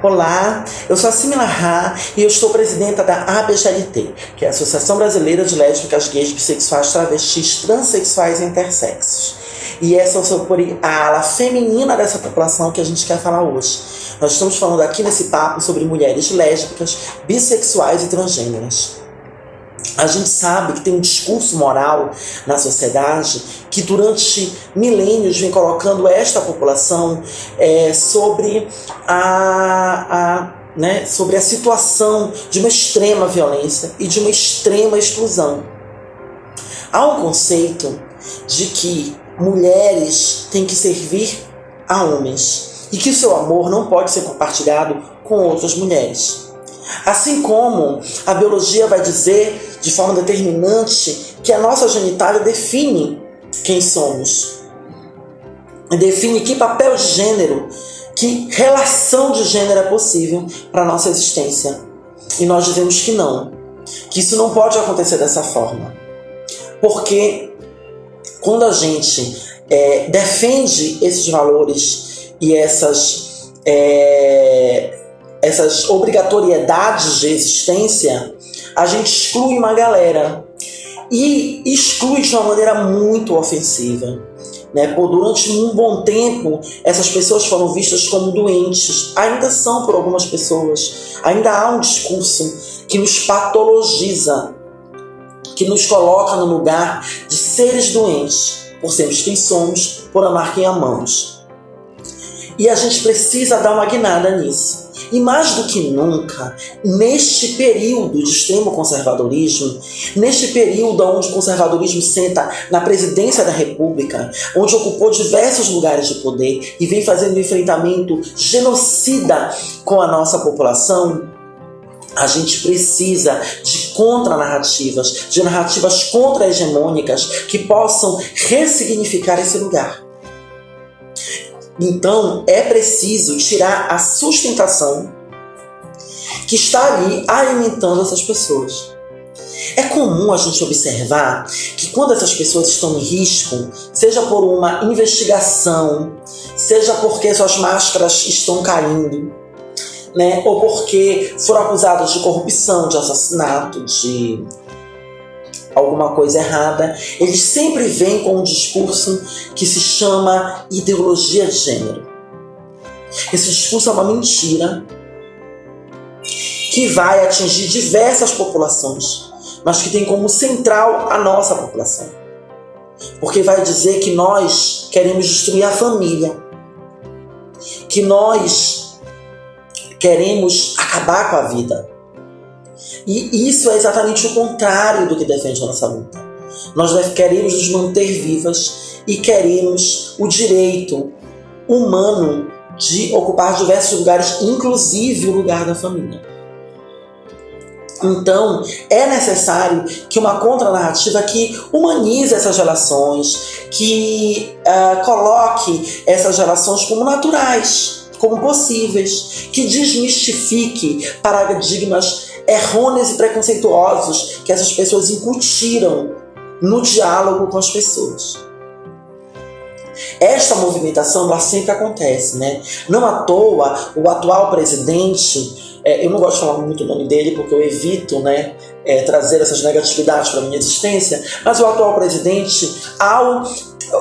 Olá, eu sou a Simila Rá e eu estou presidenta da ABGLT, que é a Associação Brasileira de Lésbicas, Gays, Bissexuais, Travestis, Transsexuais e Intersexos. E essa é a ala feminina dessa população que a gente quer falar hoje. Nós estamos falando aqui nesse papo sobre mulheres lésbicas, bissexuais e transgêneras. A gente sabe que tem um discurso moral na sociedade que durante milênios vem colocando esta população sobre sobre a situação de uma extrema violência e de uma extrema exclusão. Há um conceito de que mulheres têm que servir a homens e que o seu amor não pode ser compartilhado com outras mulheres. Assim como a biologia vai dizer de forma determinante que a nossa genitália define quem somos, define que papel de gênero, que relação de gênero é possível para a nossa existência. E nós dizemos que não, que isso não pode acontecer dessa forma. Porque quando a gente defende esses valores e essas obrigatoriedades de existência, a gente exclui uma galera e exclui de uma maneira muito ofensiva, né? Durante um bom tempo essas pessoas foram vistas como doentes, ainda são por algumas pessoas, ainda há um discurso que nos patologiza, que nos coloca no lugar de seres doentes, por sermos quem somos, por amar quem amamos. E a gente precisa dar uma guinada nisso. E mais do que nunca, neste período de extremo conservadorismo, neste período onde o conservadorismo senta na presidência da República, onde ocupou diversos lugares de poder e vem fazendo um enfrentamento genocida com a nossa população, a gente precisa de contranarrativas, de narrativas contra-hegemônicas que possam ressignificar esse lugar. Então, é preciso tirar a sustentação que está ali alimentando essas pessoas. É comum a gente observar que quando essas pessoas estão em risco, seja por uma investigação, seja porque suas máscaras estão caindo, né, ou porque foram acusados de corrupção, de assassinato, de alguma coisa errada, eles sempre vêm com um discurso que se chama ideologia de gênero. Esse discurso é uma mentira que vai atingir diversas populações, mas que tem como central a nossa população. Porque vai dizer que nós queremos destruir a família, que nós queremos acabar com a vida. E isso é exatamente o contrário do que defende a nossa luta. Nós queremos nos manter vivas e queremos o direito humano de ocupar diversos lugares, inclusive o lugar da família. Então, é necessário que uma contranarrativa que humanize essas relações, que coloque essas relações como naturais, como possíveis, que desmistifique paradigmas errôneos e preconceituosos que essas pessoas incutiram no diálogo com as pessoas. Esta movimentação ela sempre acontece, né? Não à toa, o atual presidente, eu não gosto de falar muito o nome dele porque eu evito, né, trazer essas negatividades para a minha existência, mas o atual presidente, ao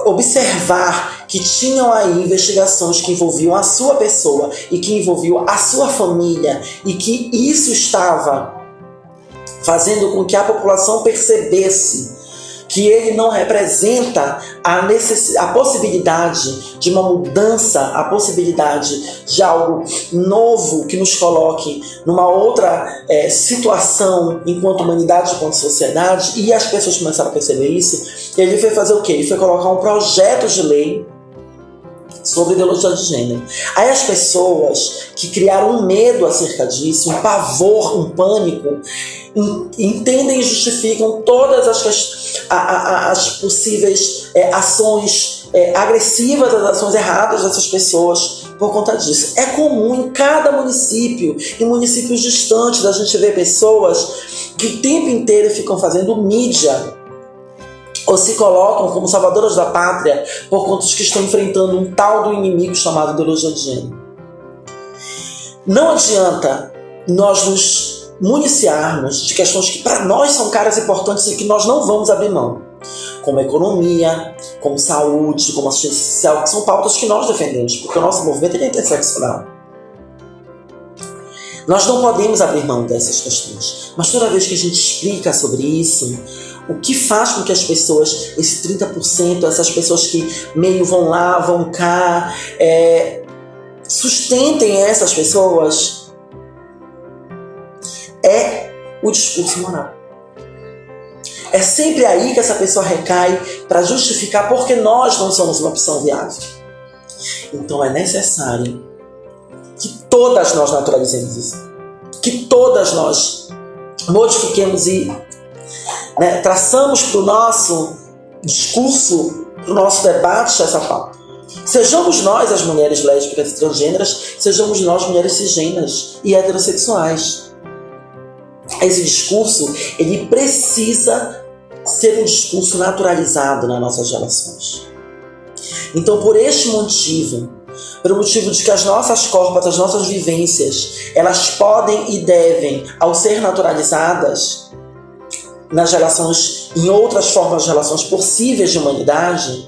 observar que tinham aí investigações que envolviam a sua pessoa e que envolviam a sua família e que isso estava fazendo com que a população percebesse que ele não representa a possibilidade de uma mudança, a possibilidade de algo novo que nos coloque numa outra situação enquanto humanidade, enquanto sociedade, e as pessoas começaram a perceber isso. Ele foi fazer o quê? Ele foi colocar um projeto de lei sobre ideologia de gênero. Aí as pessoas que criaram um medo acerca disso, um pavor, um pânico, entendem e justificam todas as possíveis ações agressivas, as ações erradas dessas pessoas por conta disso. É comum em cada município, em municípios distantes, a gente ver pessoas que o tempo inteiro ficam fazendo mídia ou se colocam como salvadoras da pátria por conta de que estão enfrentando um tal do inimigo chamado ideologia de gênero. Não adianta nós nos municiarmos de questões que para nós são caras importantes e que nós não vamos abrir mão, como economia, como saúde, como assistência social, que são pautas que nós defendemos, porque o nosso movimento é interseccional. Nós não podemos abrir mão dessas questões, mas toda vez que a gente explica sobre isso, o que faz com que as pessoas, esse 30%, essas pessoas que meio vão lá, vão cá, sustentem essas pessoas, é o discurso moral. É sempre aí que essa pessoa recai para justificar porque nós não somos uma opção viável. Então é necessário que todas nós naturalizemos isso. Que todas nós modifiquemos e traçamos para o nosso discurso, para o nosso debate essa pauta. Sejamos nós as mulheres lésbicas e transgêneras, sejamos nós mulheres cisgêneras e heterossexuais. Esse discurso, ele precisa ser um discurso naturalizado nas nossas relações. Então, por este motivo, pelo motivo de que as nossas corpas, as nossas vivências, elas podem e devem, ao ser naturalizadas nas relações, em outras formas de relações possíveis de humanidade,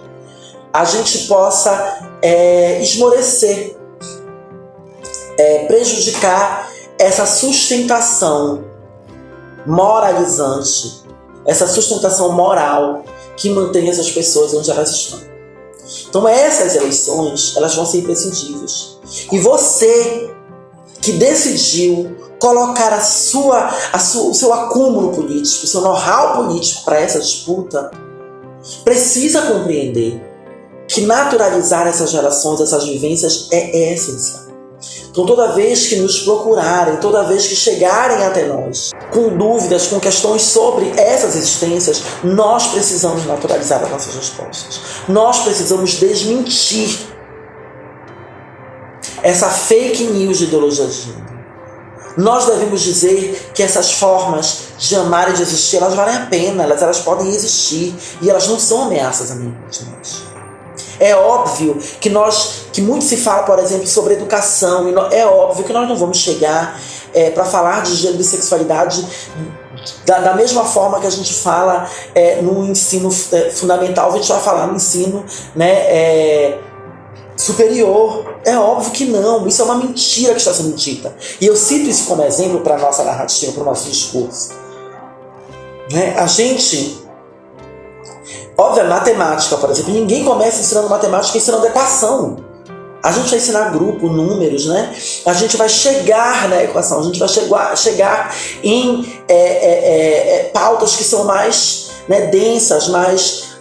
a gente possa esmorecer, prejudicar essa sustentação moralizante, essa sustentação moral que mantém essas pessoas onde elas estão. Então essas eleições, elas vão ser imprescindíveis. E você que decidiu colocar o seu acúmulo político, o seu know-how político para essa disputa, precisa compreender que naturalizar essas relações, essas vivências é essencial. Então toda vez que nos procurarem, toda vez que chegarem até nós com dúvidas, com questões sobre essas existências, nós precisamos naturalizar as nossas respostas. Nós precisamos desmentir essa fake news de ideologia de gênero. Nós devemos dizer que essas formas de amar e de existir, elas valem a pena, elas podem existir e elas não são ameaças a nenhum de nós. É óbvio que muito se fala, por exemplo, sobre educação, e é óbvio que nós não vamos chegar para falar de gênero e sexualidade da mesma forma que a gente fala no ensino fundamental, a gente vai falar no ensino superior. É óbvio que não, isso é uma mentira que está sendo dita. E eu cito isso como exemplo para a nossa narrativa, para o nosso discurso. A gente... Óbvio, matemática, por exemplo, ninguém começa ensinando matemática ensinando equação. A gente vai ensinar grupo, números, né? A gente vai chegar na equação, a gente vai chegar em pautas que são mais densas,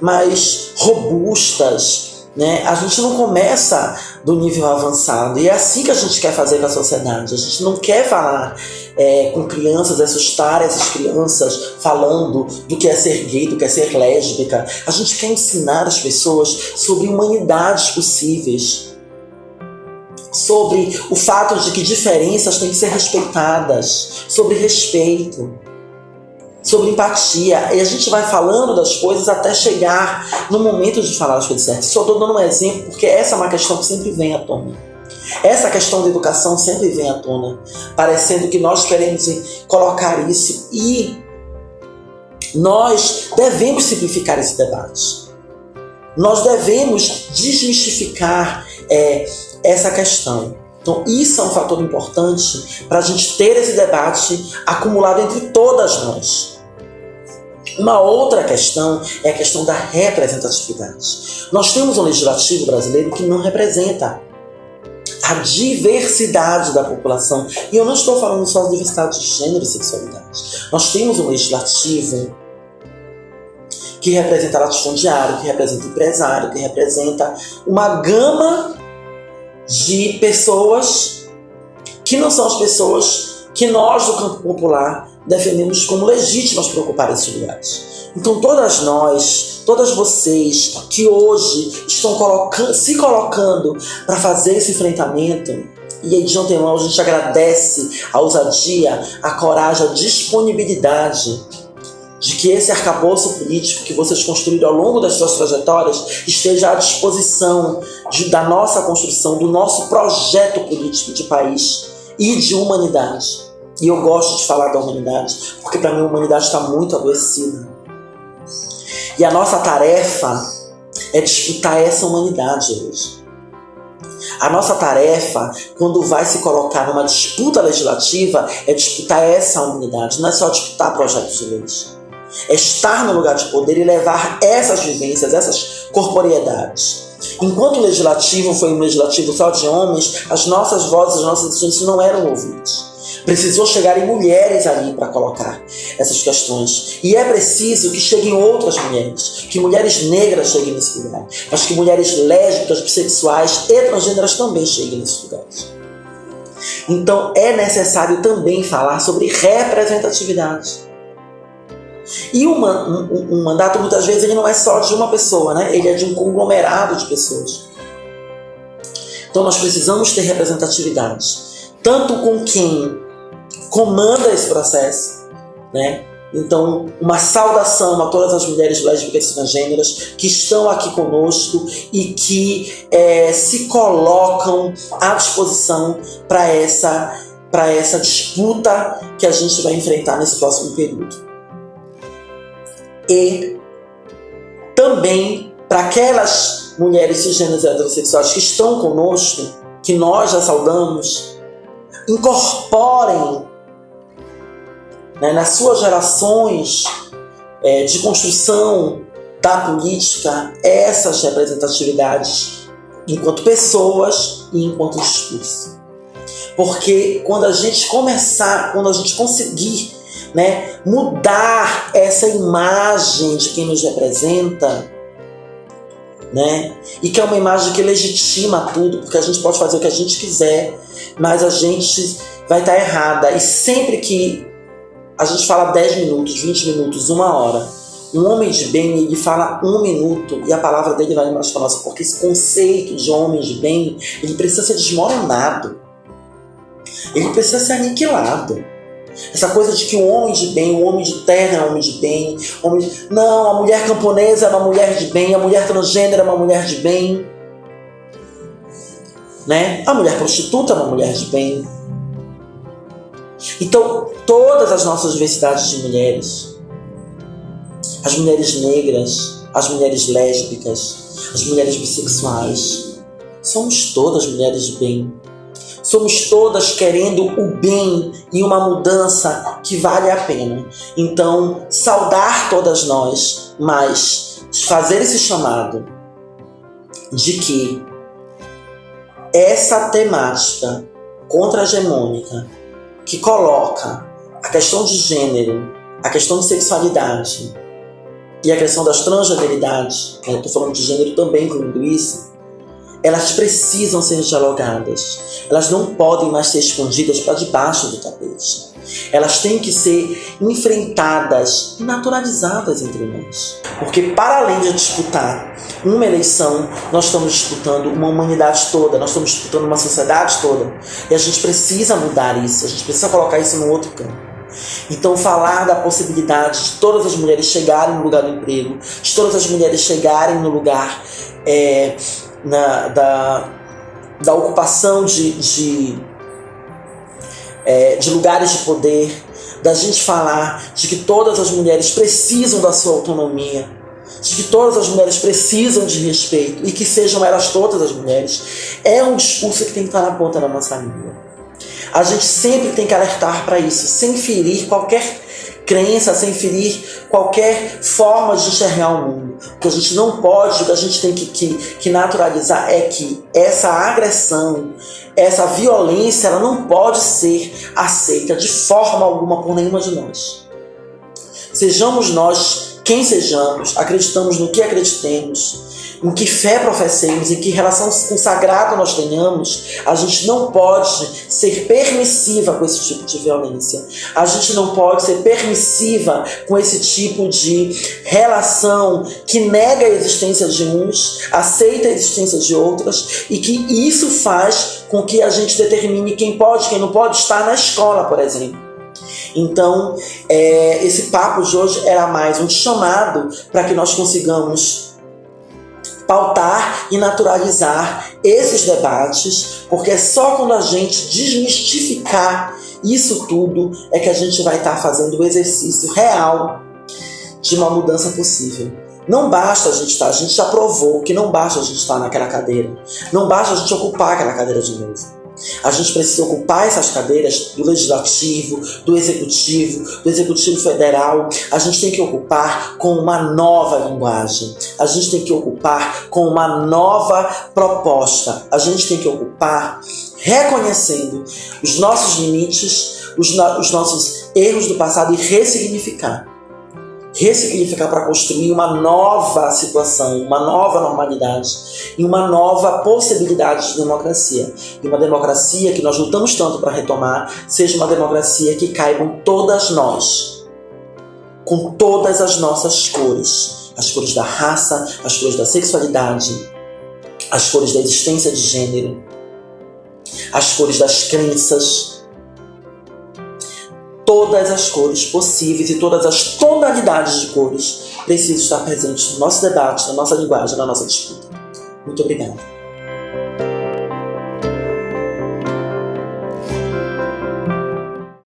mais robustas. Né? A gente não começa do nível avançado, e é assim que a gente quer fazer com a sociedade. A gente não quer falar com crianças, assustar essas crianças falando do que é ser gay, do que é ser lésbica. A gente quer ensinar as pessoas sobre humanidades possíveis, sobre o fato de que diferenças têm que ser respeitadas, sobre respeito, sobre empatia, e a gente vai falando das coisas até chegar no momento de falar as coisas certas. Só estou dando um exemplo porque essa é uma questão que sempre vem à tona. Essa questão da educação sempre vem à tona, parecendo que nós queremos colocar isso, e nós devemos simplificar esse debate. Nós devemos desmistificar essa questão. Então isso é um fator importante para a gente ter esse debate acumulado entre todas nós. Uma outra questão é a questão da representatividade. Nós temos um legislativo brasileiro que não representa a diversidade da população. E eu não estou falando só de diversidade de gênero e sexualidade. Nós temos um legislativo que representa latifundiário, que representa empresário, que representa uma gama de pessoas que não são as pessoas que nós do campo popular defendemos como legítimas para ocupar esses lugares. Então todas nós, todas vocês que hoje estão se colocando para fazer esse enfrentamento, e aí de antemão a gente agradece a ousadia, a coragem, a disponibilidade de que esse arcabouço político que vocês construíram ao longo das suas trajetórias esteja à disposição da nossa construção, do nosso projeto político de país e de humanidade. E eu gosto de falar da humanidade, porque para mim a humanidade está muito adoecida. E a nossa tarefa é disputar essa humanidade hoje. A nossa tarefa, quando vai se colocar numa disputa legislativa, é disputar essa humanidade, não é só disputar projetos de leis. É estar no lugar de poder e levar essas vivências, essas corporeidades. Enquanto o legislativo foi um legislativo só de homens, as nossas vozes, as nossas decisões não eram ouvidas. Precisou chegarem mulheres ali para colocar essas questões. E é preciso que cheguem outras mulheres, que mulheres negras cheguem nesse lugar, mas que mulheres lésbicas, bissexuais e transgêneras também cheguem nesses lugares. Então é necessário também falar sobre representatividade. E um mandato, muitas vezes, ele não é só de uma pessoa, né? Ele é de um conglomerado de pessoas. Então nós precisamos ter representatividade, tanto com quem comanda esse processo, né? Então, uma saudação a todas as mulheres lésbicas e transgêneras que estão aqui conosco e que se colocam à disposição para essa disputa que a gente vai enfrentar nesse próximo período. E também para aquelas mulheres cisgêneras e heterossexuais que estão conosco, que nós já saudamos, incorporem, né, nas suas gerações de construção da política essas representatividades enquanto pessoas e enquanto discurso. Porque quando a gente conseguir, né, mudar essa imagem de quem nos representa, né, e que é uma imagem que legitima tudo, porque a gente pode fazer o que a gente quiser, mas a gente vai estar errada. E sempre que a gente fala 10 minutos, 20 minutos, 1 hora, um homem de bem, ele fala 1 minuto e a palavra dele vai mais para nós, porque esse conceito de homem de bem, ele precisa ser desmoronado, ele precisa ser aniquilado. Essa coisa de que o homem de bem, o homem de terra é um homem de bem, não, a mulher camponesa é uma mulher de bem, a mulher transgênera é uma mulher de bem, né? A mulher prostituta é uma mulher de bem. Então, todas as nossas diversidades de mulheres, as mulheres negras, as mulheres lésbicas, as mulheres bissexuais, somos todas mulheres de bem. Somos todas querendo o bem e uma mudança que vale a pena. Então, saudar todas nós, mas fazer esse chamado de que essa temática contra-hegemônica que coloca a questão de gênero, a questão de sexualidade e a questão das transgeneridades, eu estou falando de gênero também, incluindo isso, elas precisam ser dialogadas. Elas não podem mais ser escondidas para debaixo do tapete. Elas têm que ser enfrentadas e naturalizadas entre nós. Porque para além de disputar uma eleição, nós estamos disputando uma humanidade toda, nós estamos disputando uma sociedade toda. E a gente precisa mudar isso, a gente precisa colocar isso no outro campo. Então falar da possibilidade de todas as mulheres chegarem no lugar do emprego, de todas as mulheres chegarem no lugar da ocupação de lugares de poder, da gente falar de que todas as mulheres precisam da sua autonomia, de que todas as mulheres precisam de respeito e que sejam elas todas as mulheres, é um discurso que tem que estar na ponta da nossa língua. A gente sempre tem que alertar para isso, sem ferir qualquer crença, sem ferir qualquer forma de enxergar o mundo. O que a gente não pode, o que a gente tem que naturalizar é que essa agressão, essa violência, ela não pode ser aceita de forma alguma por nenhuma de nós. Sejamos nós quem sejamos, acreditamos no que acreditemos, em que fé professemos, em que relação com o sagrado nós tenhamos, a gente não pode ser permissiva com esse tipo de violência. A gente não pode ser permissiva com esse tipo de relação que nega a existência de uns, aceita a existência de outras, e que isso faz com que a gente determine quem pode, quem não pode estar na escola, por exemplo. Então, esse papo de hoje era mais um chamado para que nós consigamos pautar e naturalizar esses debates, porque é só quando a gente desmistificar isso tudo é que a gente vai estar fazendo o exercício real de uma mudança possível. Não basta a gente já provou que não basta a gente estar naquela cadeira, não basta a gente ocupar aquela cadeira de novo. A gente precisa ocupar essas cadeiras do legislativo, do executivo federal. A gente tem que ocupar com uma nova linguagem. A gente tem que ocupar com uma nova proposta. A gente tem que ocupar reconhecendo os nossos limites, os nossos erros do passado e ressignificar para construir uma nova situação, uma nova normalidade e uma nova possibilidade de democracia. E uma democracia que nós lutamos tanto para retomar seja uma democracia que caibam todas nós, com todas as nossas cores. As cores da raça, as cores da sexualidade, as cores da existência de gênero, as cores das crenças. Todas as cores possíveis e todas as tonalidades de cores precisam estar presentes no nosso debate, na nossa linguagem, na nossa disputa. Muito obrigada.